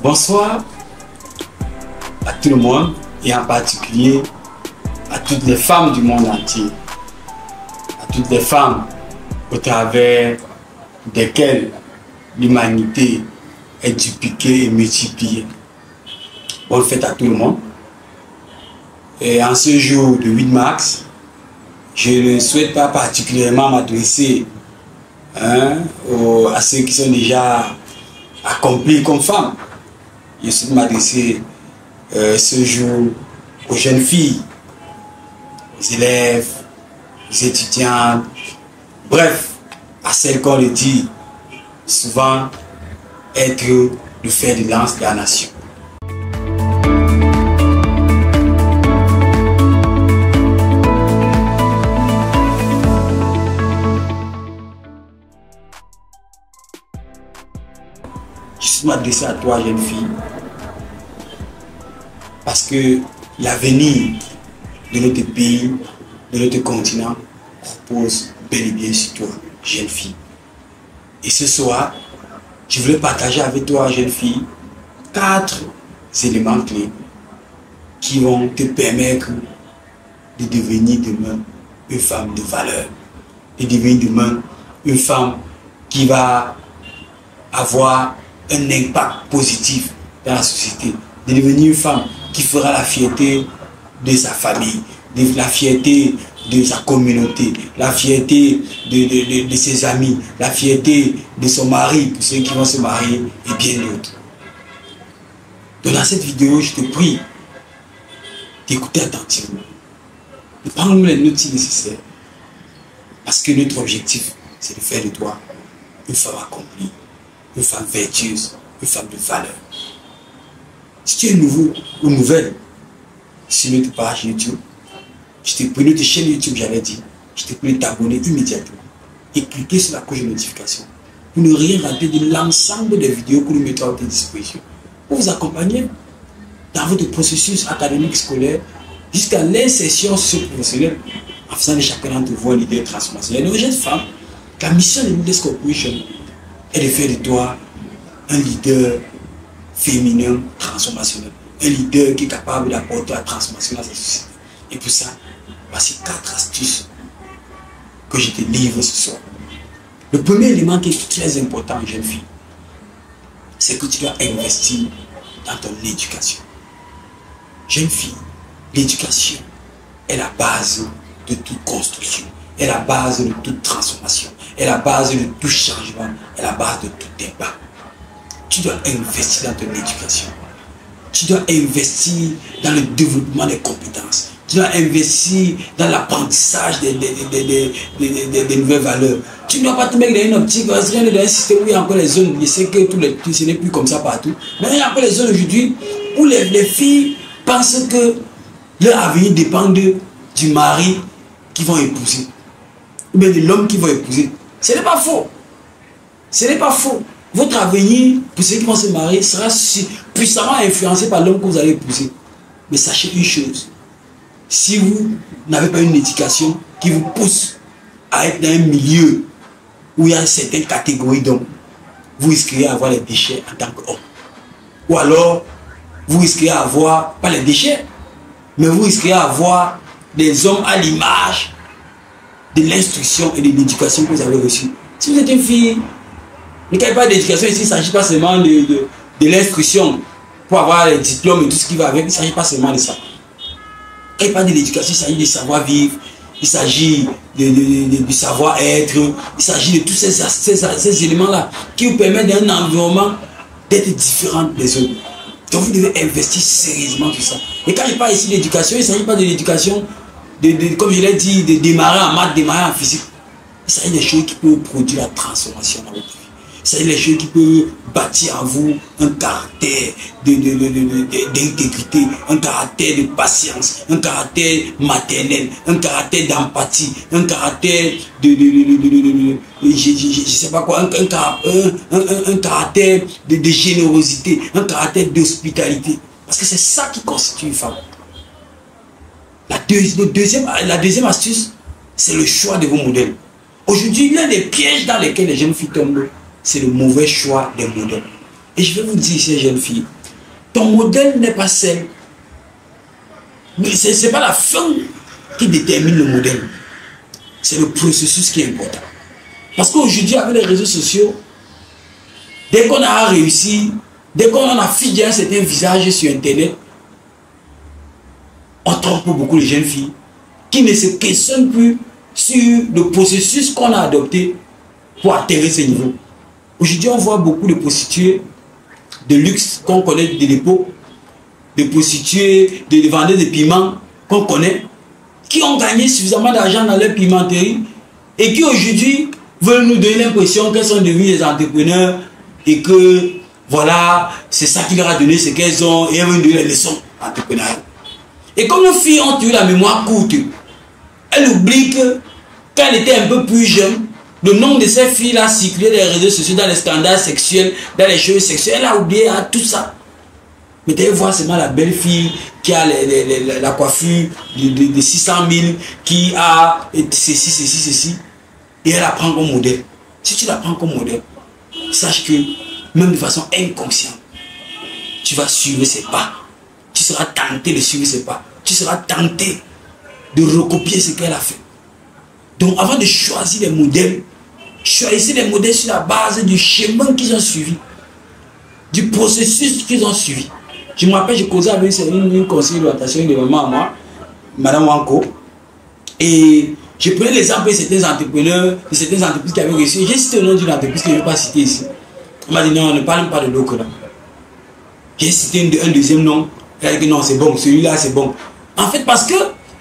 Bonsoir à tout le monde et en particulier à toutes les femmes du monde entier, à toutes les femmes au travers desquelles l'humanité est dupliquée et multipliée. Bonne fête à tout le monde. Et en ce jour de 8 mars, je ne souhaite pas particulièrement m'adresser à ceux qui sont déjà accomplis comme femmes. Je souhaite m'adresser ce jour aux jeunes filles, aux élèves, aux étudiantes, bref, à celles qu'on le dit souvent être le fer de lance de la nation. Je suis m'adresser à toi, jeune fille, parce que l'avenir de notre pays, de notre continent, repose bel et bien sur toi, jeune fille. Et ce soir, je voulais partager avec toi, jeune fille, 4 éléments clés qui vont te permettre de devenir demain une femme de valeur, de devenir demain une femme qui va avoir un impact positif dans la société, de devenir une femme qui fera la fierté de sa famille, la fierté de sa communauté, la fierté de ses amis, la fierté de son mari, pour ceux qui vont se marier, et bien d'autres. Donc dans cette vidéo, je te prie d'écouter attentivement, de prendre les notes si nécessaire, parce que notre objectif, c'est de faire de toi une femme accomplie, une femme vertueuse, une femme de valeur. Si tu es nouveau ou nouvelle sur notre page YouTube, je te prie, notre chaîne YouTube, j'avais dit, je te prie de t'abonner immédiatement et cliquer sur la cloche de notification pour ne rien rater de l'ensemble des vidéos que nous mettons à votre disposition pour vous accompagner dans votre processus académique scolaire jusqu'à l'insertion socio-professionnelle en faisant de chacun d'entre vous un leader transformationnel. Nos jeunes femmes, la mission de Leaders Corporation est de faire de toi un leader féminin transformationnel, un leader qui est capable d'apporter la transformation à sa société. Et pour ça, voici 4 astuces que je te livre ce soir. Le premier élément qui est très important, jeune fille, c'est que tu dois investir dans ton éducation. Jeune fille, l'éducation est la base de toute construction, est la base de toute transformation, est la base de tout changement, est la base de tout impact. Tu dois investir dans ton éducation. Tu dois investir dans le développement des compétences. Tu dois investir dans l'apprentissage des nouvelles valeurs. Tu ne dois pas te mettre dans une optique, dans un système où il y a encore les zones. Je sais que ce n'est plus comme ça partout. Mais il y a encore les zones aujourd'hui où les filles pensent que leur avenir dépend du mari qu'ils vont épouser. Ou bien de l'homme qu'ils vont épouser. Ce n'est pas faux. Ce n'est pas faux. Votre avenir, pour ceux qui vont se marier, sera puissamment influencé par l'homme que vous allez épouser. Mais sachez une chose. Si vous n'avez pas une éducation qui vous pousse à être dans un milieu où il y a certaines catégories d'hommes, vous risquez d'avoir les déchets en tant qu'homme. Ou alors, vous risquez d'avoir, pas les déchets, mais vous risquez d'avoir des hommes à l'image de l'instruction et de l'éducation que vous avez reçue. Si vous êtes une fille, ne parlez pas d'éducation ici, il ne s'agit pas seulement de l'instruction pour avoir les diplômes et tout ce qui va avec, il ne s'agit pas seulement de ça. Quand il parle de l'éducation, il s'agit de savoir-vivre, il s'agit du savoir-être, il s'agit de tous ces éléments-là qui vous permettent d'un environnement d'être différent des autres. Donc vous devez investir sérieusement tout ça. Et quand je parle ici d'éducation, il ne s'agit pas de l'éducation, comme je l'ai dit, de démarrer en maths, démarrer en physique. Il s'agit des choses qui peuvent produire la transformation dans votre vie. C'est les choses qui peuvent bâtir en vous un caractère d'intégrité, un caractère de patience, un caractère maternel, un caractère d'empathie, un caractère je sais pas quoi, un caractère de générosité, un caractère d'hospitalité. Parce que c'est ça qui constitue une femme. La deuxième astuce, c'est le choix de vos modèles. Aujourd'hui, l'un des pièges dans lesquels les jeunes filles tombent, c'est le mauvais choix des modèles. Et je vais vous dire, ces jeunes filles, ton modèle n'est pas sain. Mais ce n'est pas la fin qui détermine le modèle. C'est le processus qui est important. Parce qu'aujourd'hui, avec les réseaux sociaux, dès qu'on a réussi, dès qu'on a figé un certain visage sur Internet, on trompe beaucoup les jeunes filles qui ne se questionnent plus sur le processus qu'on a adopté pour atteindre ce niveau. Aujourd'hui, on voit beaucoup de prostituées de luxe qu'on connaît de l'époque, de prostituées, de vendeurs de piments qu'on connaît, qui ont gagné suffisamment d'argent dans leur pimenterie et qui aujourd'hui veulent nous donner l'impression qu'elles sont devenues des entrepreneurs et que voilà, c'est ça qui leur a donné ce qu'elles ont et elles veulent nous donner les leçons entrepreneuriales. Et comme nos filles ont eu la mémoire courte, elles oublient que quand elles étaient un peu plus jeunes, le nom de ces filles-là circulait dans les réseaux sociaux, dans les scandales sexuels, dans les choses sexuelles. Elle a oublié tout ça. Mais tu voir seulement la belle fille qui a la coiffure de 600 000, qui a ceci. Et elle la prend comme modèle. Si tu la prends comme modèle, sache que même de façon inconsciente, tu vas suivre ses pas. Tu seras tenté de suivre ses pas. Tu seras tenté de recopier ce qu'elle a fait. Donc avant de choisir les modèles, choisissez les modèles sur la base du chemin qu'ils ont suivi, du processus qu'ils ont suivi. Je me rappelle, je causais avec une conseillère d'orientation de maman à moi, Madame Wanko, et je prenais l'exemple de certains entrepreneurs, de certaines entreprises qui avaient réussi. J'ai cité le nom d'une entreprise que je ne vais pas citer ici. On m'a dit non, ne parle pas de l'autre là. J'ai cité un deuxième nom. Elle a dit non, c'est bon, celui-là c'est bon. En fait, parce que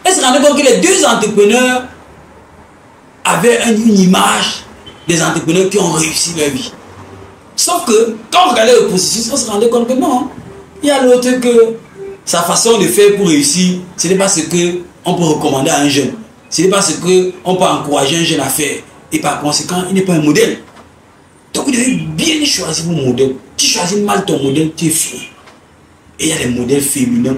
elle se rendait compte que les deux entrepreneurs avaient une image des entrepreneurs qui ont réussi leur vie. Sauf que quand on regardait le processus, on se rendait compte que non. Il y a l'autre que sa façon de faire pour réussir, ce n'est pas ce qu'on peut recommander à un jeune. Ce n'est pas ce qu'on peut encourager un jeune à faire. Et par conséquent, il n'est pas un modèle. Donc vous devez bien choisir vos modèles. Tu choisis mal ton modèle, tu es fou. Et il y a des modèles féminins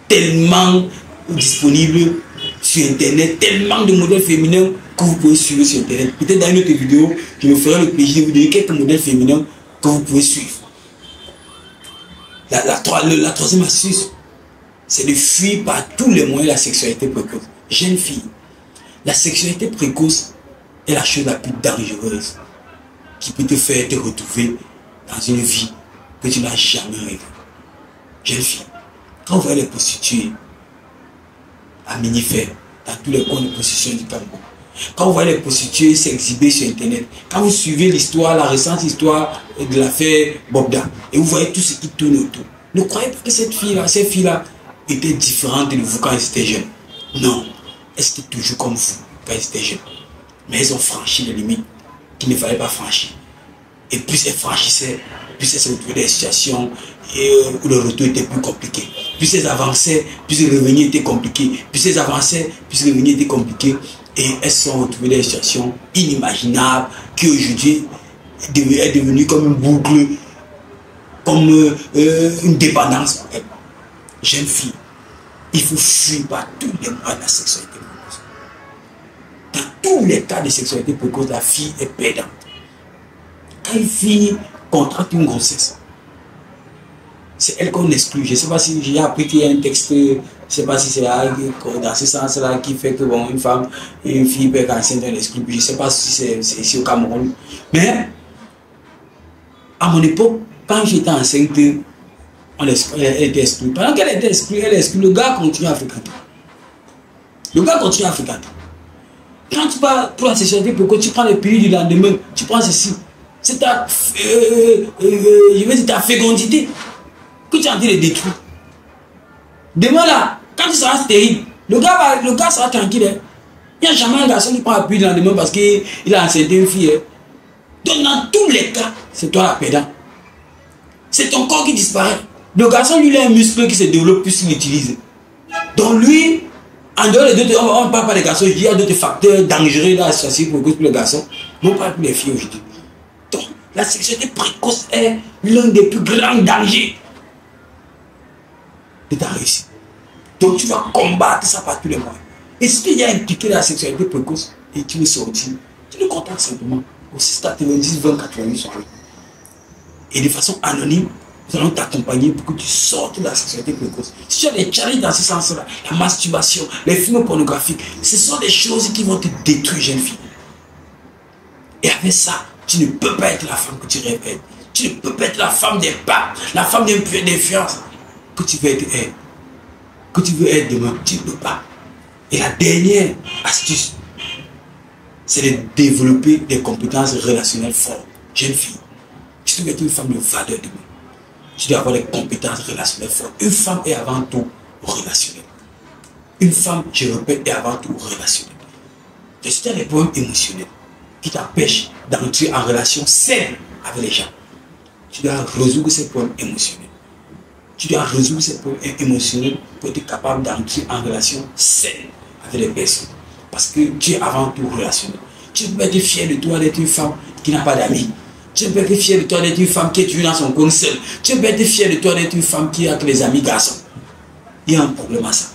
tellement disponibles sur Internet, tellement de modèles féminins que vous pouvez suivre sur Internet. Peut-être dans une autre vidéo, je me ferai le plaisir de vous donner quelques modèles féminins que vous pouvez suivre. La troisième astuce, c'est de fuir par tous les moyens la sexualité précoce. Jeune fille, la sexualité précoce est la chose la plus dangereuse qui peut te faire te retrouver dans une vie que tu n'as jamais rêvé. Jeune fille, quand vous voyez les prostituées à Minifer, dans tous les coins de prostitution du Cameroun, quand vous voyez les prostituées s'exhiber sur Internet, quand vous suivez l'histoire, la récente histoire de l'affaire Bobda, et vous voyez tout ce qui tourne autour, ne croyez pas que ces filles-là étaient différentes de vous quand elles étaient jeunes. Non, elles étaient toujours comme vous quand elles étaient jeunes. Mais elles ont franchi les limites qu'il ne fallait pas franchir. Et plus elles franchissaient, plus elles se retrouvaient dans des situations où le retour était plus compliqué. Plus elles avançaient, plus le revenu était compliqué. Plus elles avançaient, plus le revenu était compliqué. Et elles se sont retrouvées dans des situations inimaginables qui aujourd'hui est devenue comme une boucle, comme une dépendance pour elles. Jeune fille, il faut fuir par tous les moyens de la sexualité précoce. Dans tous les cas de sexualité précoce, la fille est perdante. Quand une fille contracte une grossesse, c'est elle qu'on exclut. Je ne sais pas si j'ai appris qu'il y a un texte, je ne sais pas si c'est dans ce sens-là qui fait que bon, une fille peut être enceinte, on l'exclut. Je ne sais pas si c'est ici au Cameroun. Mais à mon époque, quand j'étais enceinte, elle était exclue. Pendant qu'elle était exclue, le gars continue à fréquenter. Le gars continue à fréquenter. Quand tu pars pour la sexualité, pourquoi tu prends les pilules du lendemain, tu prends ceci. C'est ta, ta fécondité que tu es en train de détruire. Demain là, quand tu seras stérile, le gars sera tranquille. Hein. Il n'y a jamais un garçon qui prend la pilule du lendemain parce qu'il a enceinté une fille. Hein. Donc dans tous les cas, c'est toi la perdante. C'est ton corps qui disparaît. Le garçon, lui, il a un muscle qui se développe plus qu'il l'utilise. Donc lui, en dehors des deux, on ne parle pas des garçons, il y a d'autres facteurs dangereux dans la société pour les garçons. Mais on parle pour les filles aujourd'hui. Donc la sexualité précoce est l'un des plus grands dangers de ta réussite. Donc tu vas combattre ça par tous les moyens. Et si tu es impliqué dans la sexualité précoce et tu veux sortir, tu le contactes simplement au 690 20 88. Et de façon anonyme, Nous allons t'accompagner pour que tu sortes de la sexualité précoce. Si tu as des challenges dans ce sens-là, la masturbation, les films pornographiques, ce sont des choses qui vont te détruire, jeune fille. Et avec ça, tu ne peux pas être la femme que tu rêves être. Tu ne peux pas être la femme des papes, la femme d'influence que tu veux être, que tu veux être demain. Tu ne peux pas. Et la dernière astuce, c'est de développer des compétences relationnelles fortes. Jeune fille, tu dois être une femme de valeur demain. Tu dois avoir des compétences relationnelles fortes. Une femme est avant tout relationnelle. Une femme, je répète, est avant tout relationnelle. Et si tu as des problèmes émotionnels qui t'empêchent d'entrer en relation saine avec les gens, tu dois résoudre ces problèmes émotionnels. Tu dois résoudre ces problèmes émotionnels pour être capable d'entrer en relation saine avec les personnes. Parce que tu es avant tout relationnel. Tu peux être fier de toi d'être une femme qui n'a pas d'amis. Tu peux être fier de toi d'être une femme qui est toujours dans son coin seul. Tu peux être fier de toi d'être une femme qui a que les amis garçons. Il y a un problème à ça.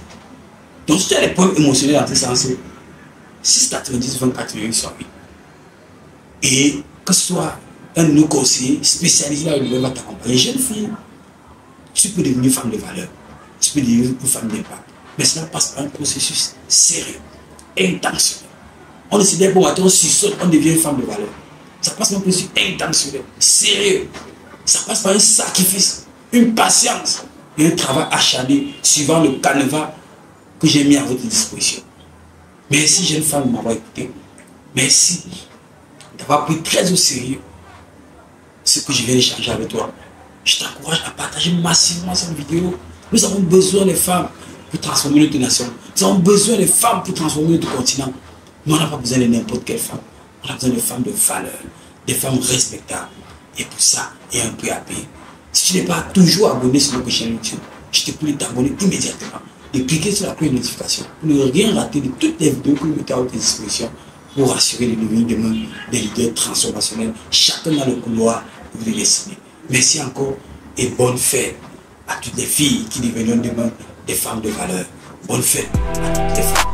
Donc si tu as des problèmes émotionnels dans ce sens, 6,90, 24 sur 8. Et que ce soit un de nos conseillers spécialisé là où il va t'accompagner, jeune fille, tu peux devenir femme de valeur. Tu peux devenir une femme d'impact. Mais cela passe par un processus sérieux, intentionnel. On ne se dit pas, on suçote, on devient une femme de valeur. Ça passe par un processus intentionnel, sérieux. Ça passe par un sacrifice, une patience et un travail acharné suivant le canevas que j'ai mis à votre disposition. Merci, jeune femme, de m'avoir écouté. Merci d'avoir pris très au sérieux ce que je viens d'échanger avec toi. Je t'encourage à partager massivement cette vidéo. Nous avons besoin des femmes pour transformer notre nation. Nous avons besoin des femmes pour transformer notre continent. Mais on n'a pas besoin de n'importe quelle femme. On a besoin de femmes de valeur, des femmes respectables. Et pour ça, il y a un prix à payer. Si tu n'es pas toujours abonné sur notre chaîne YouTube, je te prie de t'abonner immédiatement, de cliquer sur la cloche de notification pour ne rien rater de toutes les vidéos que nous mettons à votre disposition pour assurer le devenir demain des leaders transformationnels, chacun dans le couloir que vous les dessiner. Merci encore et bonne fête à toutes les filles qui deviendront demain des femmes de valeur. Bonne fête à toutes les femmes.